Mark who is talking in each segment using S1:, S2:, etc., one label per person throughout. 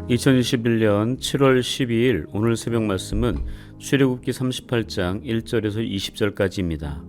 S1: 2021년 7월 12일 오늘 새벽 말씀은 출애굽기 38장 1절에서 20절까지입니다.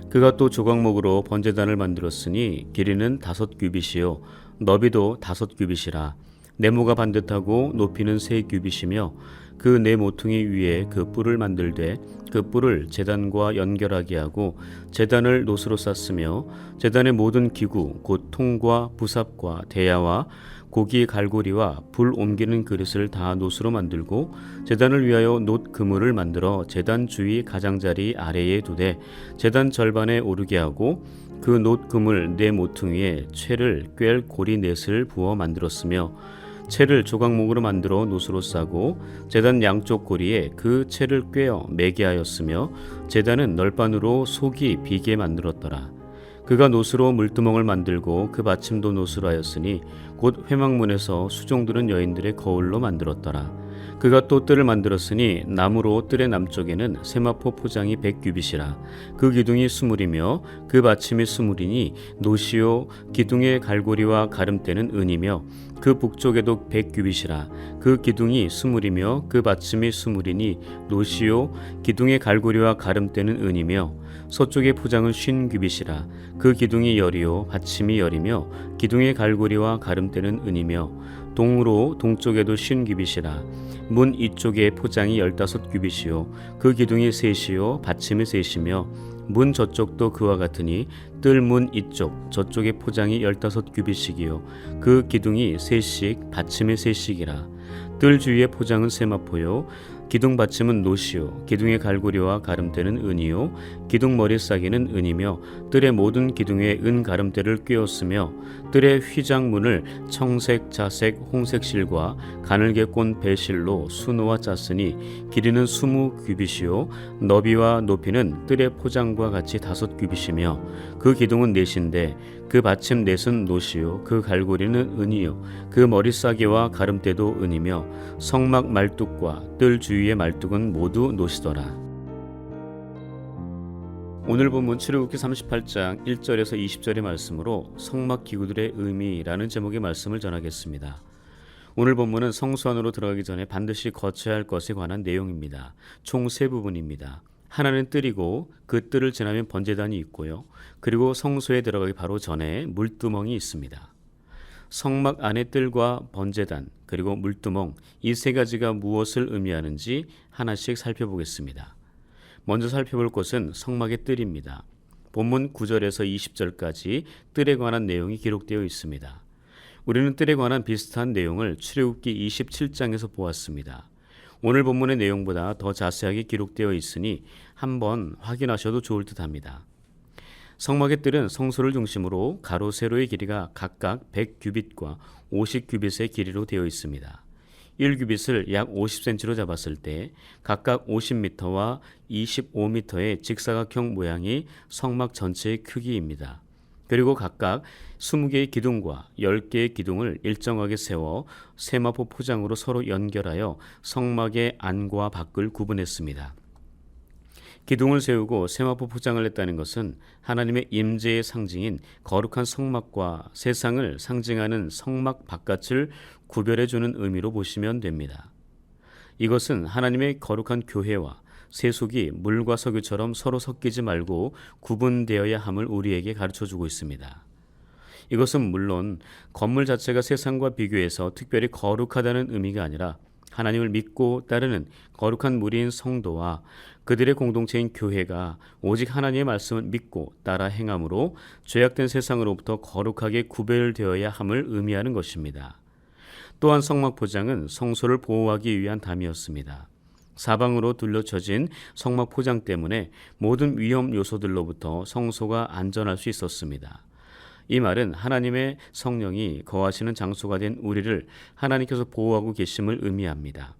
S1: 그가 또 조각목으로 번제단을 만들었으니 길이는 5규빗이요 너비도 5규빗이라 네모가 반듯하고 높이는 3규빗이며 그 네 모퉁이 위에 그 뿔을 만들되 그 뿔을 제단과 연결하게 하고 제단을 노스로 쌌으며 제단의 모든 기구 곧 통과 부삽과 대야와 고기 갈고리와 불 옮기는 그릇을 다 노스로 만들고 제단을 위하여 놋 그물을 만들어 제단 주위 가장자리 아래에 두되 제단 절반에 오르게 하고 그 놋 그물 네 모퉁이에 채를 꿰 고리 넷을 부어 만들었으며 채를 조각목으로 만들어 노스로 싸고 제단 양쪽 고리에 그 채를 꿰어 매게 하였으며 제단은 널판으로 속이 비게 만들었더라. 그가 노스로 물두멍을 만들고 그 받침도 노스로 하였으니 곧 회막문에서 수종드는 여인들의 거울로 만들었더라. 그가 또 뜰을 만들었으니 나무로 뜰의 남쪽에는 세마포 포장이 100규빗이라 그 기둥이 20이며 그 받침이 20이니 노시오 기둥의 갈고리와 가름대는 은이며 그 북쪽에도 100규빗이라 그 기둥이 20이며 그 받침이 20이니 노시오 기둥의 갈고리와 가름대는 은이며 서쪽의 포장은 50규빗이라 그 기둥이 열이요 받침이 열이며 기둥의 갈고리와 가름대는 은이며 동으로 동쪽에도 50규빗이라 문 이쪽에 포장이 15규빗이요 그 기둥이 셋이요 받침이 셋이며 문 저쪽도 그와 같으니 뜰 문 이쪽 저쪽에 포장이 15규빗씩이요 그 기둥이 셋씩 받침이 셋씩이라 뜰 주위의 포장은 세마포요 기둥 받침은 노시요 기둥의 갈고리와 가름대는 은이요 기둥 머리 싸기는 은이며 뜰의 모든 기둥에 은 가름대를 꿰었으며 뜰의 휘장문을 청색, 자색, 홍색 실과 가늘게 꼰 배실로 수놓아 짰으니 길이는 20규빗이요 너비와 높이는 뜰의 포장과 같이 5규빗이며 그 기둥은 넷인데 그 받침 넷은 노시요 그 갈고리는 은이요 그 머리 싸기와 가름대도 은이며 성막 말뚝과 뜰 주위의 말뚝은 모두 노시더라. 오늘 본문 출애굽기 38장 1절에서 20절의 말씀으로 성막 기구들의 의미라는 제목의 말씀을 전하겠습니다. 오늘 본문은 성소 안으로 들어가기 전에 반드시 거쳐야 할 것에 관한 내용입니다. 총 3부분입니다. 하나는 뜰이고 그 뜰을 지나면 번제단이 있고요. 그리고 성소에 들어가기 바로 전에 물두멍이 있습니다. 성막 안의 뜰과 번제단 그리고 물두멍 이 세 가지가 무엇을 의미하는지 하나씩 살펴보겠습니다. 먼저 살펴볼 것은 성막의 뜰입니다. 본문 9절에서 20절까지 뜰에 관한 내용이 기록되어 있습니다. 우리는 뜰에 관한 비슷한 내용을 출애굽기 27장에서 보았습니다. 오늘 본문의 내용보다 더 자세하게 기록되어 있으니 한번 확인하셔도 좋을 듯합니다. 성막의 뜰은 성소를 중심으로 가로 세로의 길이가 각각 100규빗과 50규빗의 길이로 되어 있습니다. 1규빗을 약 50cm로 잡았을 때 각각 50m와 25m의 직사각형 모양이 성막 전체의 크기입니다. 그리고 각각 20개의 기둥과 10개의 기둥을 일정하게 세워 세마포 포장으로 서로 연결하여 성막의 안과 밖을 구분했습니다. 기둥을 세우고 세마포 포장을 했다는 것은 하나님의 임재의 상징인 거룩한 성막과 세상을 상징하는 성막 바깥을 구별해주는 의미로 보시면 됩니다. 이것은 하나님의 거룩한 교회와 세속이 물과 석유처럼 서로 섞이지 말고 구분되어야 함을 우리에게 가르쳐주고 있습니다. 이것은 물론 건물 자체가 세상과 비교해서 특별히 거룩하다는 의미가 아니라 하나님을 믿고 따르는 거룩한 무리인 성도와 그들의 공동체인 교회가 오직 하나님의 말씀을 믿고 따라 행함으로 죄악된 세상으로부터 거룩하게 구별되어야 함을 의미하는 것입니다. 또한 성막 포장은 성소를 보호하기 위한 담이었습니다. 사방으로 둘러쳐진 성막 포장 때문에 모든 위험 요소들로부터 성소가 안전할 수 있었습니다. 이 말은 하나님의 성령이 거하시는 장소가 된 우리를 하나님께서 보호하고 계심을 의미합니다.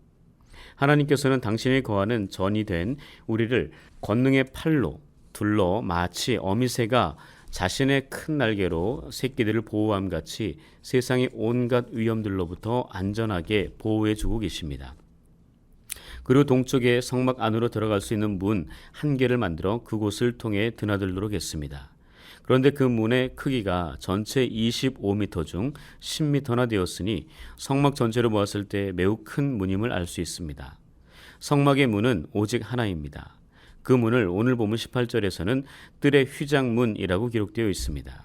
S1: 하나님께서는 당신이 거하는 전이 된 우리를 권능의 팔로 둘러 마치 어미새가 자신의 큰 날개로 새끼들을 보호함 같이 세상의 온갖 위험들로부터 안전하게 보호해주고 계십니다. 그리고 동쪽에 성막 안으로 들어갈 수 있는 문 한 개를 만들어 그곳을 통해 드나들도록 했습니다. 그런데 그 문의 크기가 전체 25m 중 10m나 되었으니 성막 전체를 보았을 때 매우 큰 문임을 알 수 있습니다. 성막의 문은 오직 하나입니다. 그 문을 오늘 본문 18절에서는 뜰의 휘장문이라고 기록되어 있습니다.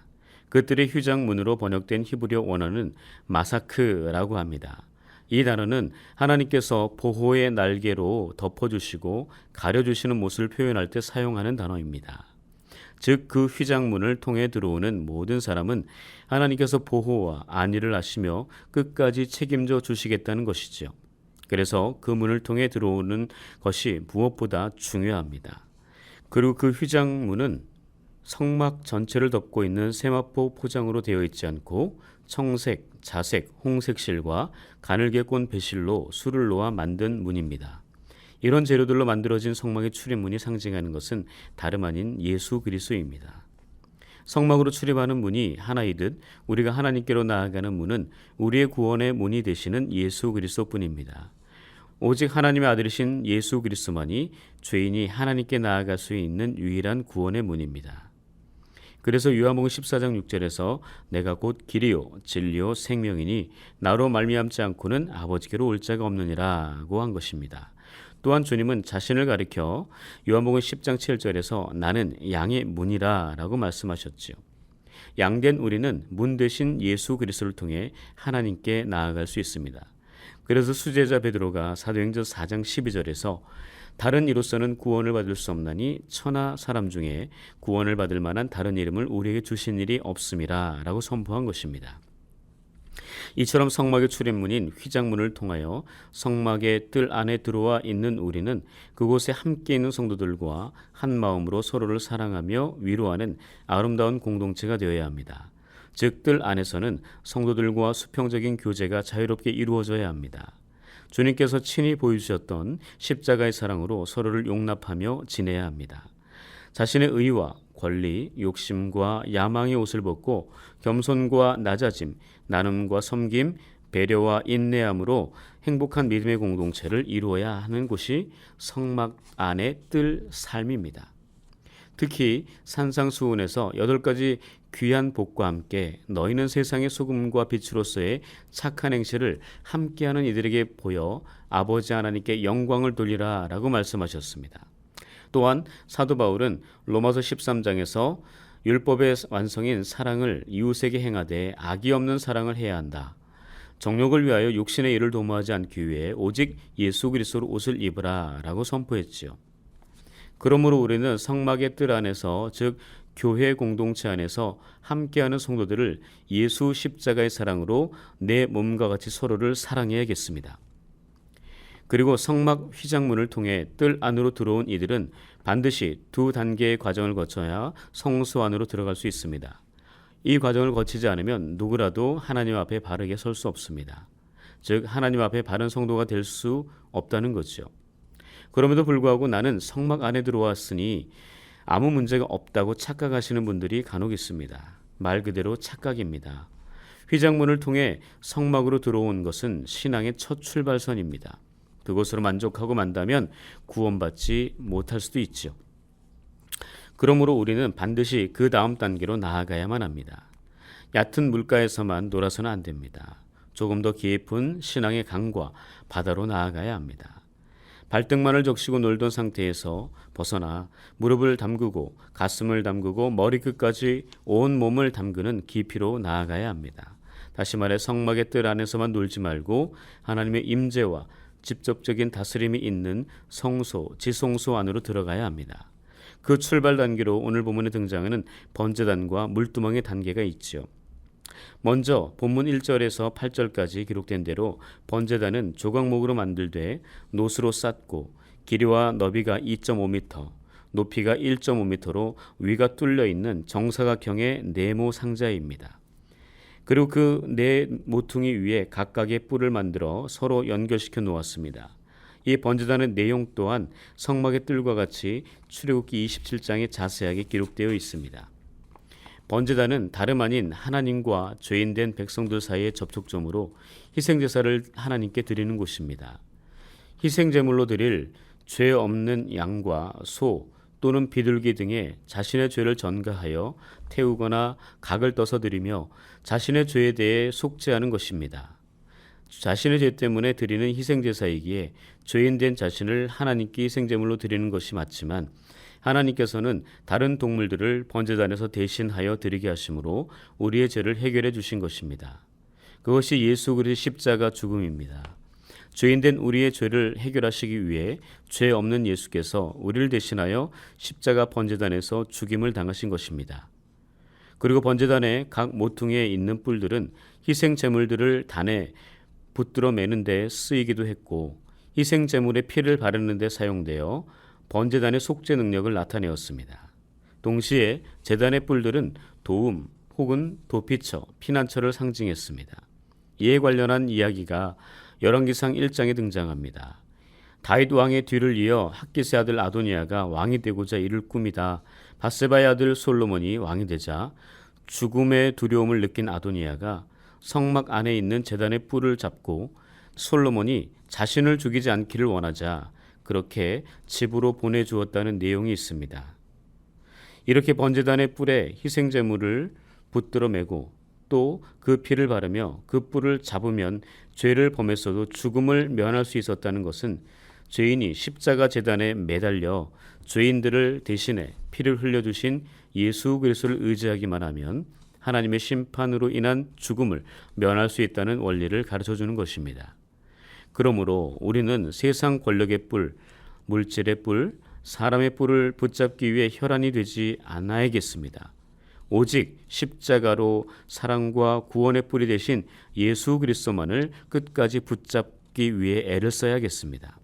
S1: 그 뜰의 휘장문으로 번역된 히브리어 원어는 마사크라고 합니다. 이 단어는 하나님께서 보호의 날개로 덮어주시고 가려주시는 모습을 표현할 때 사용하는 단어입니다. 즉 그 휘장문을 통해 들어오는 모든 사람은 하나님께서 보호와 안위를 하시며 끝까지 책임져 주시겠다는 것이죠. 그래서 그 문을 통해 들어오는 것이 무엇보다 중요합니다. 그리고 그 휘장문은 성막 전체를 덮고 있는 세마포 포장으로 되어 있지 않고 청색, 자색, 홍색 실과 가늘게 꼰 배실로 술을 놓아 만든 문입니다. 이런 재료들로 만들어진 성막의 출입문이 상징하는 것은 다름 아닌 예수 그리스도입니다. 성막으로 출입하는 문이 하나이듯 우리가 하나님께로 나아가는 문은 우리의 구원의 문이 되시는 예수 그리스도뿐입니다. 오직 하나님의 아들이신 예수 그리스도만이 죄인이 하나님께 나아갈 수 있는 유일한 구원의 문입니다. 그래서 요한복음 14장 6절에서 내가 곧 길이요 진리요 생명이니 나로 말미암지 않고는 아버지께로 올 자가 없느니라고 한 것입니다. 또한 주님은 자신을 가리켜 요한복음 10장 7절에서 나는 양의 문이라 라고 말씀하셨지요. 양된 우리는 문 대신 예수 그리스도를 통해 하나님께 나아갈 수 있습니다. 그래서 수제자 베드로가 사도행전 4장 12절에서 다른 이로서는 구원을 받을 수 없나니 천하 사람 중에 구원을 받을 만한 다른 이름을 우리에게 주신 일이 없음이라 라고 선포한 것입니다. 이처럼 성막의 출입문인 휘장문을 통하여 성막의 뜰 안에 들어와 있는 우리는 그곳에 함께 있는 성도들과 한 마음으로 서로를 사랑하며 위로하는 아름다운 공동체가 되어야 합니다. 즉 뜰 안에서는 성도들과 수평적인 교제가 자유롭게 이루어져야 합니다. 주님께서 친히 보여주셨던 십자가의 사랑으로 서로를 용납하며 지내야 합니다. 자신의 의와 권리, 욕심과 야망의 옷을 벗고 겸손과 낮아짐, 나눔과 섬김, 배려와 인내함으로 행복한 믿음의 공동체를 이루어야 하는 곳이 성막 안의 뜰 삶입니다. 특히 산상수훈에서 8가지 귀한 복과 함께 너희는 세상의 소금과 빛으로서의 착한 행실을 함께하는 이들에게 보여 아버지 하나님께 영광을 돌리라 라고 말씀하셨습니다. 또한 사도 바울은 로마서 13장에서 율법의 완성인 사랑을 이웃에게 행하되 악이 없는 사랑을 해야 한다. 정욕을 위하여 육신의 일을 도모하지 않기 위해 오직 예수 그리스도로 옷을 입으라 라고 선포했지요. 그러므로 우리는 성막의 뜰 안에서 즉 교회 공동체 안에서 함께하는 성도들을 예수 십자가의 사랑으로 내 몸과 같이 서로를 사랑해야겠습니다. 그리고 성막 휘장문을 통해 뜰 안으로 들어온 이들은 반드시 2단계의 과정을 거쳐야 성소 안으로 들어갈 수 있습니다. 이 과정을 거치지 않으면 누구라도 하나님 앞에 바르게 설 수 없습니다. 즉 하나님 앞에 바른 성도가 될 수 없다는 거죠. 그럼에도 불구하고 나는 성막 안에 들어왔으니 아무 문제가 없다고 착각하시는 분들이 간혹 있습니다. 말 그대로 착각입니다. 휘장문을 통해 성막으로 들어온 것은 신앙의 첫 출발선입니다. 그것으로 만족하고 만다면 구원받지 못할 수도 있죠. 그러므로 우리는 반드시 그 다음 단계로 나아가야만 합니다. 얕은 물가에서만 놀아서는 안 됩니다. 조금 더 깊은 신앙의 강과 바다로 나아가야 합니다. 발등만을 적시고 놀던 상태에서 벗어나 무릎을 담그고 가슴을 담그고 머리끝까지 온 몸을 담그는 깊이로 나아가야 합니다. 다시 말해 성막의 뜰 안에서만 놀지 말고 하나님의 임재와 직접적인 다스림이 있는 성소, 지성소 안으로 들어가야 합니다. 그 출발 단계로 오늘 본문에 등장하는 번제단과 물두멍의 단계가 있죠. 먼저 본문 1절에서 8절까지 기록된 대로 번제단은 조각목으로 만들되 노스로 쌓고 길이와 너비가 2.5m, 높이가 1.5m로 위가 뚫려 있는 정사각형의 네모 상자입니다. 그리고 그 네 모퉁이 위에 각각의 뿔을 만들어 서로 연결시켜 놓았습니다. 이 번제단의 내용 또한 성막의 뜰과 같이 출애굽기 27장에 자세하게 기록되어 있습니다. 번제단은 다름 아닌 하나님과 죄인된 백성들 사이의 접촉점으로 희생제사를 하나님께 드리는 곳입니다. 희생제물로 드릴 죄 없는 양과 소 또는 비둘기 등에 자신의 죄를 전가하여 태우거나 각을 떠서 드리며 자신의 죄에 대해 속죄하는 것입니다. 자신의 죄 때문에 드리는 희생제사이기에 죄인된 자신을 하나님께 희생제물로 드리는 것이 맞지만 하나님께서는 다른 동물들을 번제단에서 대신하여 드리게 하심으로 우리의 죄를 해결해 주신 것입니다. 그것이 예수 그리스도의 십자가 죽음입니다. 죄인된 우리의 죄를 해결하시기 위해 죄 없는 예수께서 우리를 대신하여 십자가 번제단에서 죽임을 당하신 것입니다. 그리고 번제단의 각 모퉁이에 있는 뿔들은 희생 제물들을 단에 붙들어 매는 데 쓰이기도 했고 희생 제물의 피를 바르는 데 사용되어 번제단의 속죄 능력을 나타내었습니다. 동시에 제단의 뿔들은 도움 혹은 도피처, 피난처를 상징했습니다. 이에 관련한 이야기가 열왕기상 1장에 등장합니다. 다윗 왕의 뒤를 이어 핫깃의 아들 아도니아가 왕이 되고자 이를 꾸미다 밧세바의 아들 솔로몬이 왕이 되자 죽음의 두려움을 느낀 아도니아가 성막 안에 있는 제단의 뿔을 잡고 솔로몬이 자신을 죽이지 않기를 원하자 그렇게 집으로 보내주었다는 내용이 있습니다. 이렇게 번제단의 뿔에 희생제물을 붙들어 매고 또 그 피를 바르며 그 뿔을 잡으면 죄를 범했어도 죽음을 면할 수 있었다는 것은 죄인이 십자가 제단에 매달려 죄인들을 대신해 피를 흘려주신 예수 그리스도를 의지하기만 하면 하나님의 심판으로 인한 죽음을 면할 수 있다는 원리를 가르쳐주는 것입니다. 그러므로 우리는 세상 권력의 뿔, 물질의 뿔, 사람의 뿔을 붙잡기 위해 혈안이 되지 않아야겠습니다. 오직 십자가로 사랑과 구원의 뿔이 되신 예수 그리스도만을 끝까지 붙잡기 위해 애를 써야겠습니다.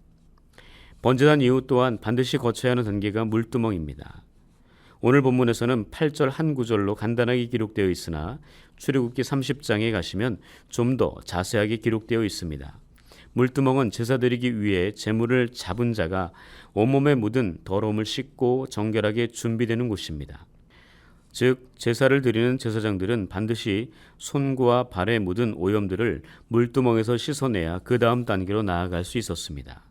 S1: 번제단 이후 또한 반드시 거쳐야 하는 단계가 물두멍입니다. 오늘 본문에서는 8절 한 구절로 간단하게 기록되어 있으나 출애굽기 30장에 가시면 좀 더 자세하게 기록되어 있습니다. 물두멍은 제사 드리기 위해 제물을 잡은 자가 온몸에 묻은 더러움을 씻고 정결하게 준비되는 곳입니다. 즉 제사를 드리는 제사장들은 반드시 손과 발에 묻은 오염들을 물두멍에서 씻어내야 그 다음 단계로 나아갈 수 있었습니다.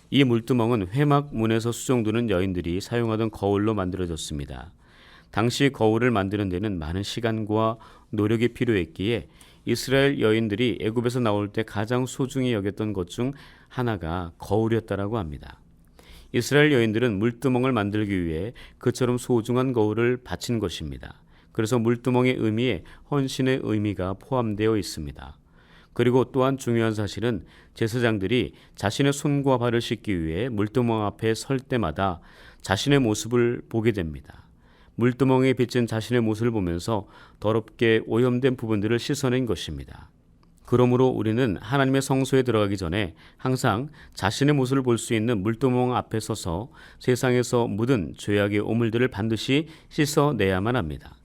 S1: 이 물두멍은 회막문에서 수종드는 여인들이 사용하던 거울로 만들어졌습니다. 당시 거울을 만드는 데는 많은 시간과 노력이 필요했기에 이스라엘 여인들이 애굽에서 나올 때 가장 소중히 여겼던 것 중 하나가 거울이었다라고 합니다. 이스라엘 여인들은 물두멍을 만들기 위해 그처럼 소중한 거울을 바친 것입니다. 그래서 물두멍의 의미에 헌신의 의미가 포함되어 있습니다. 그리고 또한 중요한 사실은 제사장들이 자신의 손과 발을 씻기 위해 물두멍 앞에 설 때마다 자신의 모습을 보게 됩니다. 물두멍에 비친 자신의 모습을 보면서 더럽게 오염된 부분들을 씻어낸 것입니다. 그러므로 우리는 하나님의 성소에 들어가기 전에 항상 자신의 모습을 볼 수 있는 물두멍 앞에 서서 세상에서 묻은 죄악의 오물들을 반드시 씻어내야만 합니다.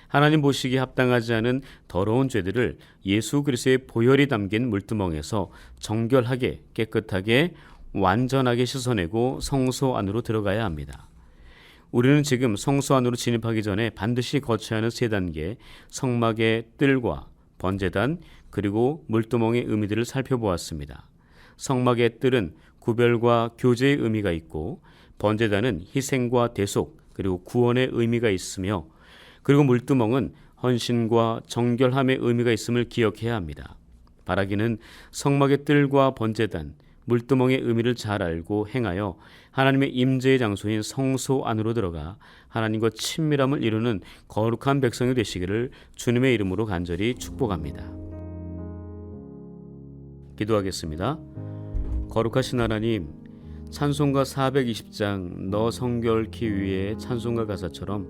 S1: 하나님 보시기에 합당하지 않은 더러운 죄들을 예수 그리스도의 보혈이 담긴 물두멍에서 정결하게 깨끗하게 완전하게 씻어내고 성소 안으로 들어가야 합니다. 우리는 지금 성소 안으로 진입하기 전에 반드시 거쳐야 하는 세 단계 성막의 뜰과 번제단 그리고 물두멍의 의미들을 살펴보았습니다. 성막의 뜰은 구별과 교제의 의미가 있고 번제단은 희생과 대속 그리고 구원의 의미가 있으며 그리고 물두멍은 헌신과 정결함의 의미가 있음을 기억해야 합니다. 바라기는 성막의 뜰과 번제단, 물두멍의 의미를 잘 알고 행하여 하나님의 임재의 장소인 성소 안으로 들어가 하나님과 친밀함을 이루는 거룩한 백성이 되시기를 주님의 이름으로 간절히 축복합니다. 기도하겠습니다. 거룩하신 하나님, 찬송가 420장 너 성결케 위해 찬송가 가사처럼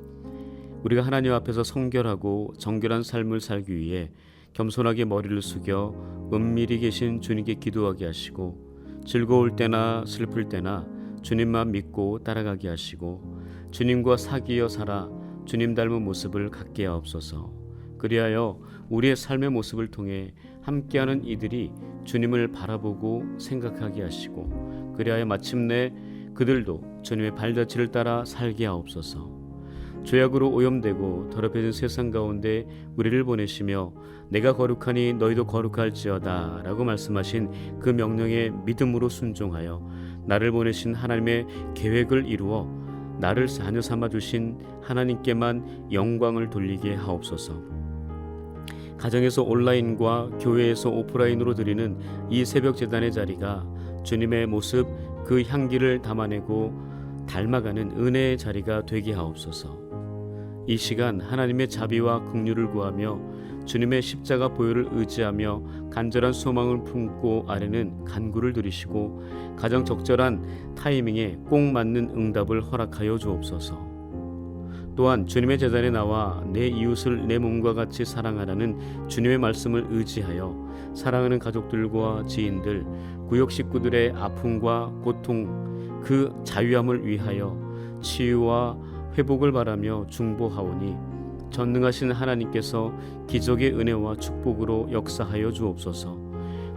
S1: 우리가 하나님 앞에서 성결하고 정결한 삶을 살기 위해 겸손하게 머리를 숙여 은밀히 계신 주님께 기도하게 하시고 즐거울 때나 슬플 때나 주님만 믿고 따라가게 하시고 주님과 사귀어 살아 주님 닮은 모습을 갖게 하옵소서. 그리하여 우리의 삶의 모습을 통해 함께하는 이들이 주님을 바라보고 생각하게 하시고 그리하여 마침내 그들도 주님의 발자취를 따라 살게 하옵소서. 죄악으로 오염되고 더럽혀진 세상 가운데 우리를 보내시며 내가 거룩하니 너희도 거룩할지어다 라고 말씀하신 그 명령에 믿음으로 순종하여 나를 보내신 하나님의 계획을 이루어 나를 자녀 삼아 주신 하나님께만 영광을 돌리게 하옵소서. 가정에서 온라인과 교회에서 오프라인으로 드리는 이 새벽 제단의 자리가 주님의 모습, 그 향기를 담아내고 닮아가는 은혜의 자리가 되게 하옵소서. 이 시간 하나님의 자비와 긍휼을 구하며 주님의 십자가 보혈을 의지하며 간절한 소망을 품고 아뢰는 간구를 들으시고 가장 적절한 타이밍에 꼭 맞는 응답을 허락하여 주옵소서. 또한 주님의 제단에 나와 내 이웃을 내 몸과 같이 사랑하라는 주님의 말씀을 의지하여 사랑하는 가족들과 지인들, 구역 식구들의 아픔과 고통, 그 자유함을 위하여 치유와 회복을 바라며 중보하오니 전능하신 하나님께서 기적의 은혜와 축복으로 역사하여 주옵소서.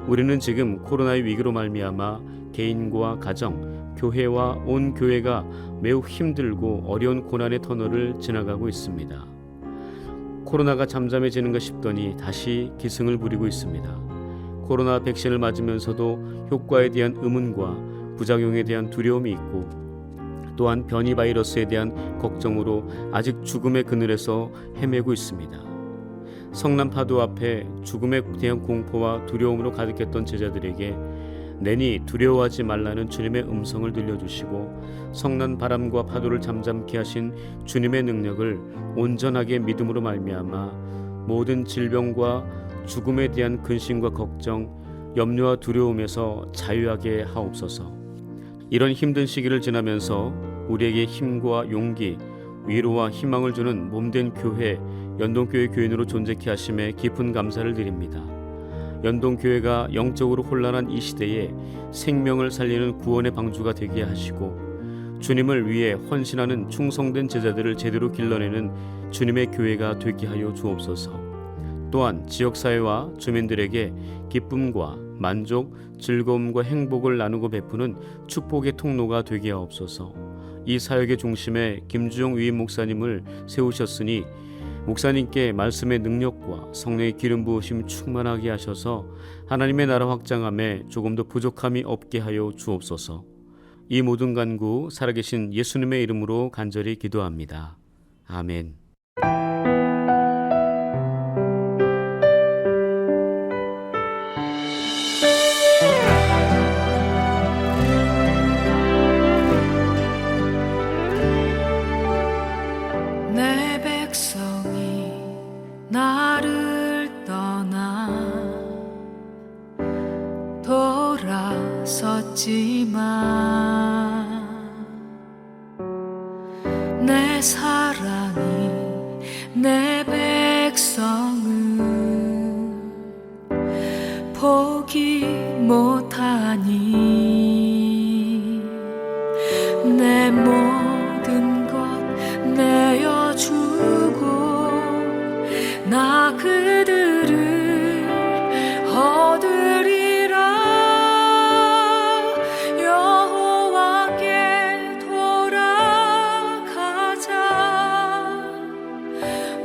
S1: 우리는 지금 코로나의 위기로 말미암아 개인과 가정, 교회와 온 교회가 매우 힘들고 어려운 고난의 터널을 지나가고 있습니다. 코로나가 잠잠해지는가 싶더니 다시 기승을 부리고 있습니다. 코로나 백신을 맞으면서도 효과에 대한 의문과 부작용에 대한 두려움이 있고 또한 변이 바이러스에 대한 걱정으로 아직 죽음의 그늘에서 헤매고 있습니다. 성난 파도 앞에 죽음에 대한 공포와 두려움으로 가득했던 제자들에게 내니 두려워하지 말라는 주님의 음성을 들려주시고 성난 바람과 파도를 잠잠케 하신 주님의 능력을 온전하게 믿음으로 말미암아 모든 질병과 죽음에 대한 근심과 걱정, 염려와 두려움에서 자유하게 하옵소서. 이런 힘든 시기를 지나면서 우리에게 힘과 용기, 위로와 희망을 주는 몸된 교회, 연동교회 교인으로 존재케 하심에 깊은 감사를 드립니다. 연동교회가 영적으로 혼란한 이 시대에 생명을 살리는 구원의 방주가 되게 하시고 주님을 위해 헌신하는 충성된 제자들을 제대로 길러내는 주님의 교회가 되게 하여 주옵소서. 또한 지역사회와 주민들에게 기쁨과 만족, 즐거움과 행복을 나누고 베푸는 축복의 통로가 되게 하옵소서. 이 사역의 중심에 김주영 위임 목사님을 세우셨으니 목사님께 말씀의 능력과 성령의 기름 부으심 충만하게 하셔서 하나님의 나라 확장함에 조금도 부족함이 없게 하여 주옵소서. 이 모든 간구 살아계신 예수님의 이름으로 간절히 기도합니다. 아멘.
S2: 내 백성이 나를 떠나 돌아섰지만 내 사랑이 내 백성을 포기 못하니 내 모든 것 내어주고 나 그들을 얻으리라. 여호와께 돌아가자.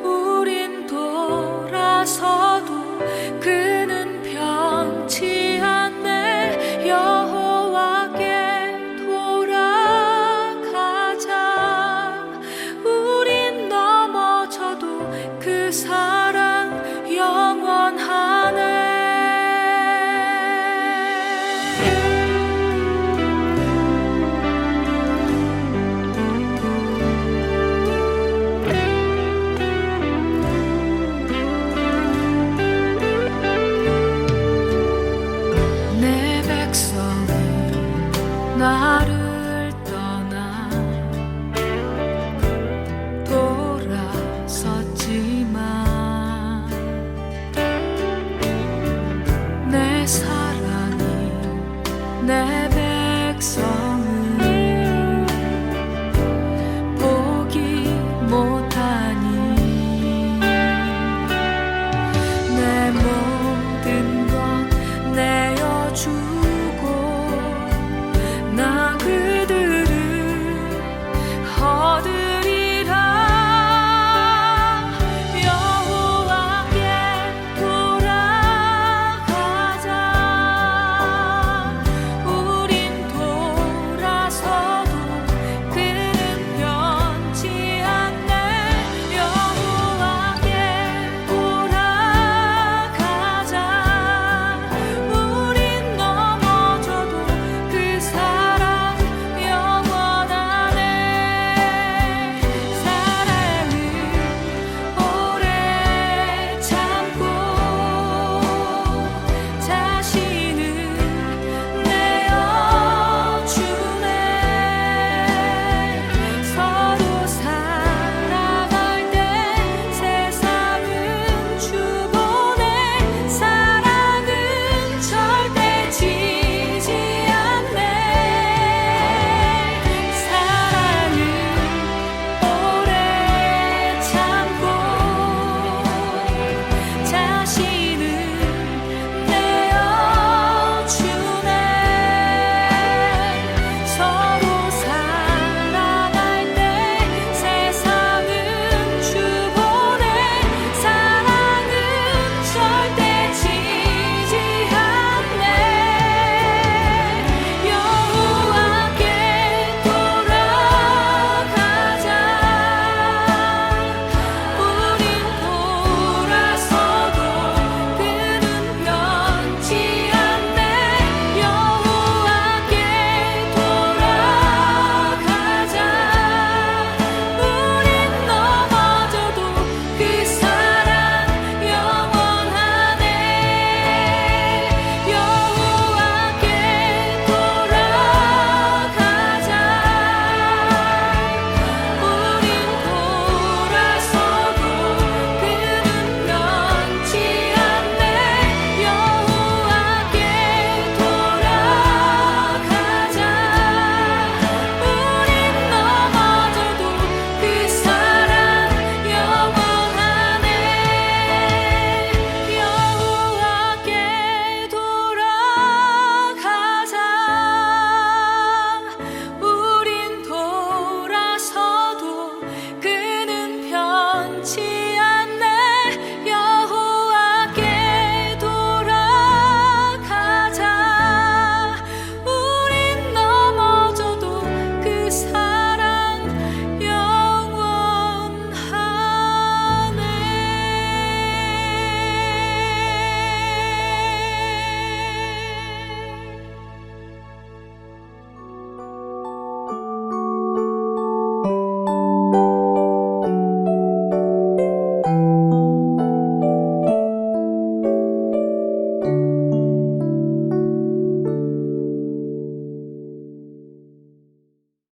S2: 우린 돌아서도 그는 변치 않네. 여호와께 돌아가자. 우린 넘어져도 그